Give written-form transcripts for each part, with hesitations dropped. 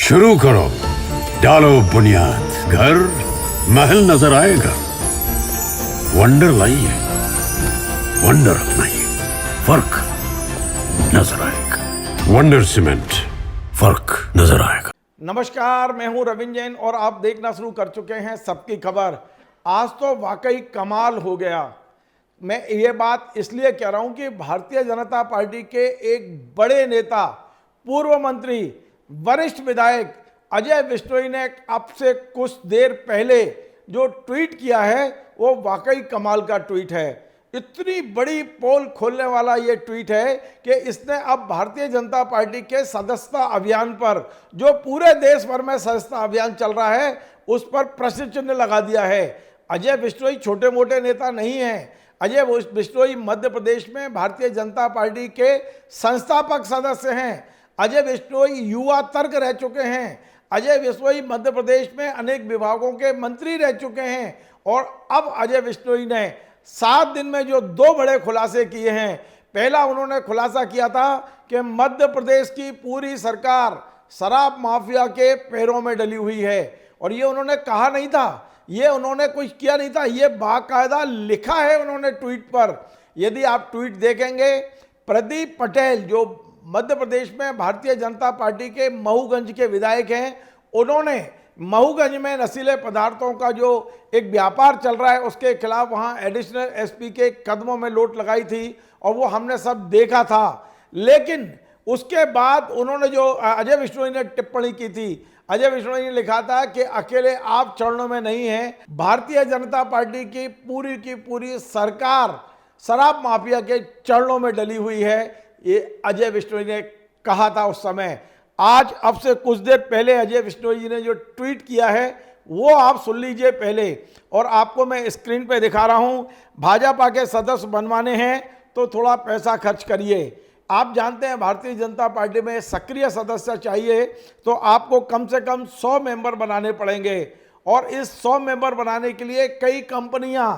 शुरू करो, डालो बुनियाद, घर महल नजर आएगा। वंडर लाइए, वंडर अपनाइए, फर्क नजर आएगा। वंडर सीमेंट, फर्क नजर आएगा। नमस्कार, मैं हूं रविंद्र जैन और आप देखना शुरू कर चुके हैं सबकी खबर। आज तो वाकई कमाल हो गया। मैं ये बात इसलिए कह रहा हूं कि भारतीय जनता पार्टी के एक बड़े नेता, पूर्व मंत्री, वरिष्ठ विधायक अजय बिश्नोई ने अब से कुछ देर पहले जो ट्वीट किया है वो वाकई कमाल का ट्वीट है। इतनी बड़ी पोल खोलने वाला ये ट्वीट है कि इसने अब भारतीय जनता पार्टी के सदस्यता अभियान पर, जो पूरे देश भर में सदस्यता अभियान चल रहा है, उस पर प्रश्न चिन्ह लगा दिया है। अजय बिश्नोई छोटे मोटे नेता नहीं हैं। अजय बिश्नोई मध्य प्रदेश में भारतीय जनता पार्टी के संस्थापक सदस्य हैं। अजय बिश्नोई युवा तर्क रह चुके हैं। अजय बिश्नोई मध्य प्रदेश में अनेक विभागों के मंत्री रह चुके हैं। और अब अजय बिश्नोई ने 7 दिन में जो 2 बड़े खुलासे किए हैं। पहला उन्होंने खुलासा किया था कि मध्य प्रदेश की पूरी सरकार शराब माफिया के पैरों में डली हुई है। और ये उन्होंने कहा नहीं था, ये उन्होंने कुछ किया नहीं था, ये बाकायदा लिखा है उन्होंने ट्वीट पर। यदि आप ट्वीट देखेंगे, प्रदीप पटेल जो मध्य प्रदेश में भारतीय जनता पार्टी के महूगंज के विधायक हैं, उन्होंने महूगंज में नशीले पदार्थों का जो एक व्यापार चल रहा है उसके खिलाफ वहां एडिशनल एसपी के कदमों में लोट लगाई थी और वो हमने सब देखा था। लेकिन उसके बाद उन्होंने जो अजय बिश्नोई ने टिप्पणी की थी, अजय बिश्नोई ने लिखा था कि अकेले आप चरणों में नहीं हैं, भारतीय जनता पार्टी की पूरी सरकार शराब माफिया के चरणों में डली हुई है। ये अजय बिश्नोई ने कहा था उस समय। आज अब से कुछ देर पहले अजय बिश्नोई जी ने जो ट्वीट किया है वो आप सुन लीजिए पहले, और आपको मैं स्क्रीन पे दिखा रहा हूं। भाजपा के सदस्य बनवाने हैं तो थोड़ा पैसा खर्च करिए। आप जानते हैं भारतीय जनता पार्टी में सक्रिय सदस्य चाहिए तो आपको कम से कम 100 मेंबर बनाने पड़ेंगे। और इस 100 मेंबर बनाने के लिए कई कंपनियां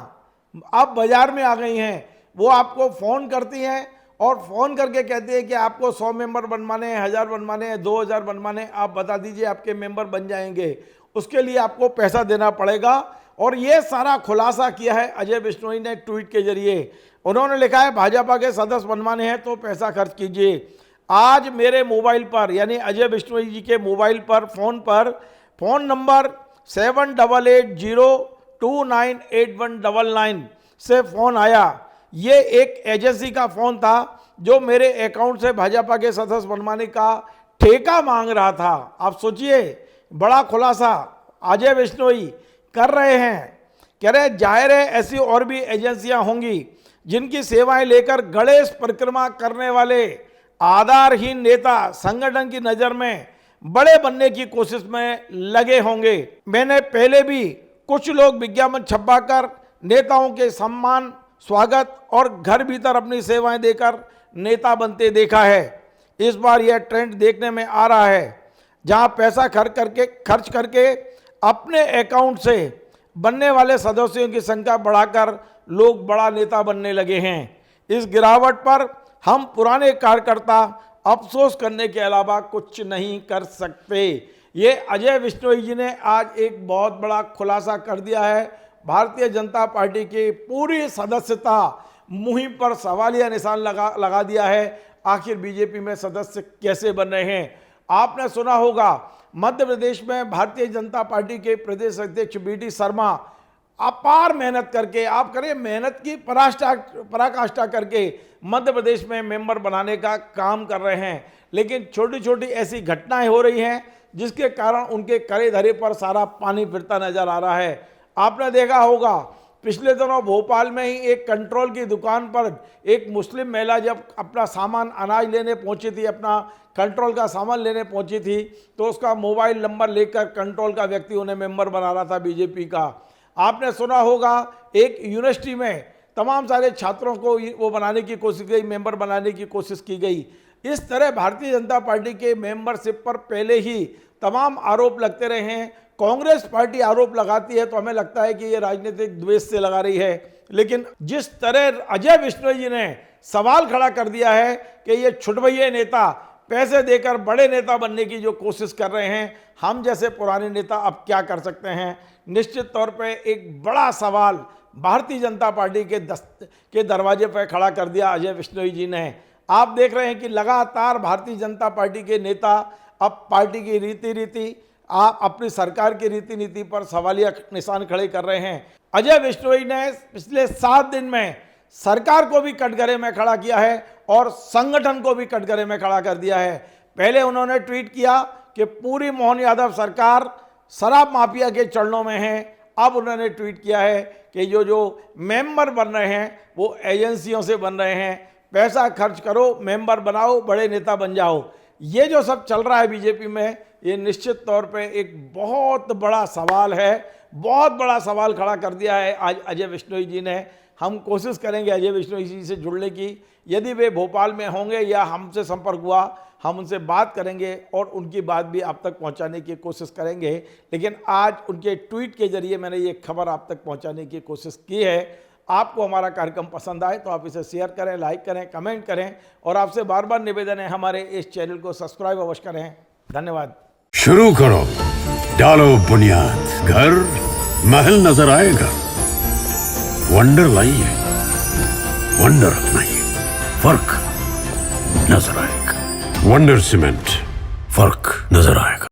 अब बाजार में आ गई हैं। वो आपको फ़ोन करती हैं और फ़ोन करके कहती है कि आपको 100 मेंबर बनवाने हैं, 1000 बनवाने हैं, 2000 बनवाने हैं, आप बता दीजिए, आपके मेंबर बन जाएंगे। उसके लिए आपको पैसा देना पड़ेगा। और ये सारा खुलासा किया है अजय बिश्नोई ने ट्वीट के जरिए। उन्होंने लिखा है भाजपा के सदस्य बनवाने हैं तो पैसा खर्च कीजिए। आज मेरे मोबाइल पर, यानी अजय बिश्नोई जी के मोबाइल पर, फ़ोन नंबर 7880298199 से फ़ोन आया। ये एक एजेंसी का फ़ोन था जो मेरे अकाउंट से भाजपा के सदस्य बनवाने का ठेका मांग रहा था। आप सोचिए, बड़ा खुलासा अजय बिश्नोई कर रहे हैं। कह रहे जाहिर है ऐसी और भी एजेंसियां होंगी जिनकी सेवाएं लेकर गणेश परिक्रमा करने वाले आधारहीन नेता संगठन की नज़र में बड़े बनने की कोशिश में लगे होंगे। मैंने पहले भी कुछ लोग विज्ञापन छपवाकर नेताओं के सम्मान, स्वागत और घर भीतर अपनी सेवाएं देकर नेता बनते देखा है। इस बार यह ट्रेंड देखने में आ रहा है जहां पैसा खर्च करके अपने अकाउंट से बनने वाले सदस्यों की संख्या बढ़ाकर लोग बड़ा नेता बनने लगे हैं। इस गिरावट पर हम पुराने कार्यकर्ता अफसोस करने के अलावा कुछ नहीं कर सकते। ये अजय बिश्नोई जी ने आज एक बहुत बड़ा खुलासा कर दिया है। भारतीय जनता पार्टी की पूरी सदस्यता मुहिम पर सवालिया निशान लगा दिया है। आखिर बीजेपी में सदस्य कैसे बन रहे हैं? आपने सुना होगा मध्य प्रदेश में भारतीय जनता पार्टी के प्रदेश अध्यक्ष BD शर्मा अपार मेहनत करके, आप करिए मेहनत की पराकाष्ठा करके मध्य प्रदेश में मेंबर बनाने का काम कर रहे हैं। लेकिन छोटी छोटी ऐसी घटनाएं हो रही हैं जिसके कारण उनके करे धरे पर सारा पानी फिरता नजर आ रहा है। आपने देखा होगा पिछले दिनों भोपाल में ही एक कंट्रोल की दुकान पर एक मुस्लिम महिला जब अपना सामान, अनाज लेने पहुंची थी, अपना कंट्रोल का सामान लेने पहुंची थी, तो उसका मोबाइल नंबर लेकर कंट्रोल का व्यक्ति उन्हें मेंबर बना रहा था बीजेपी का। आपने सुना होगा एक यूनिवर्सिटी में तमाम सारे छात्रों को वो बनाने की कोशिश की गई, मेंबर बनाने की कोशिश की गई। इस तरह भारतीय जनता पार्टी के मेंबरशिप पर पहले ही तमाम आरोप लगते रहे हैं। कांग्रेस पार्टी आरोप लगाती है तो हमें लगता है कि ये राजनीतिक द्वेष से लगा रही है, लेकिन जिस तरह अजय बिश्नोई जी ने सवाल खड़ा कर दिया है कि ये छुटभैये नेता पैसे देकर बड़े नेता बनने की जो कोशिश कर रहे हैं, हम जैसे पुराने नेता अब क्या कर सकते हैं। निश्चित तौर पे एक बड़ा सवाल भारतीय जनता पार्टी के दरवाजे पर खड़ा कर दिया अजय बिश्नोई जी ने। आप देख रहे हैं कि लगातार भारतीय जनता पार्टी के नेता अब पार्टी की रीति आप अपनी सरकार की रीति नीति पर सवालिया निशान खड़े कर रहे हैं। अजय बिश्नोई ने पिछले 7 दिन में सरकार को भी कटघरे में खड़ा किया है और संगठन को भी कटघरे में खड़ा कर दिया है। पहले उन्होंने ट्वीट किया कि पूरी मोहन यादव सरकार शराब माफिया के चरणों में है। अब उन्होंने ट्वीट किया है कि जो मेंबर बन रहे हैं वो एजेंसियों से बन रहे हैं, पैसा खर्च करो, मेंबर बनाओ, बड़े नेता बन जाओ। ये जो सब चल रहा है बीजेपी में, ये निश्चित तौर पे एक बहुत बड़ा सवाल है, बहुत बड़ा सवाल खड़ा कर दिया है आज अजय बिश्नोई जी ने। हम कोशिश करेंगे अजय बिश्नोई जी से जुड़ने की, यदि वे भोपाल में होंगे या हमसे संपर्क हुआ हम उनसे बात करेंगे और उनकी बात भी आप तक पहुंचाने की कोशिश करेंगे। लेकिन आज उनके ट्वीट के जरिए मैंने ये खबर आप तक पहुंचाने की कोशिश की है। आपको हमारा कार्यक्रम पसंद आए तो आप इसे शेयर करें, लाइक करें, कमेंट करें और आपसे बार बार निवेदन है हमारे इस चैनल को सब्सक्राइब अवश्य करें। धन्यवाद। शुरू करो, डालो बुनियाद, घर महल नजर आएगा। वंडर लाइए, वंडर अपनाइए, फर्क नजर आएगा। वंडर सीमेंट, फर्क नजर आएगा।